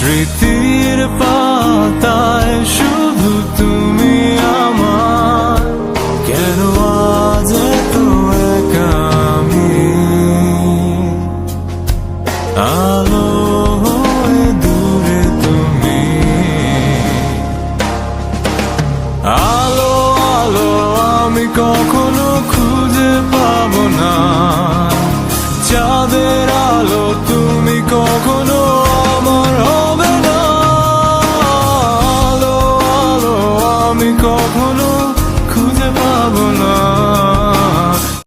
স্মৃতির পাতায় শুধু তুমি আমার, কেন আজ এত একা আমি? আলো হয়ে দূরে তুমি, আলো আলো আমি কখনো খুঁজে পাবো না, চাঁদের আলো তুমি কখনো আমার হবে না। আলো আলো আমি কখনো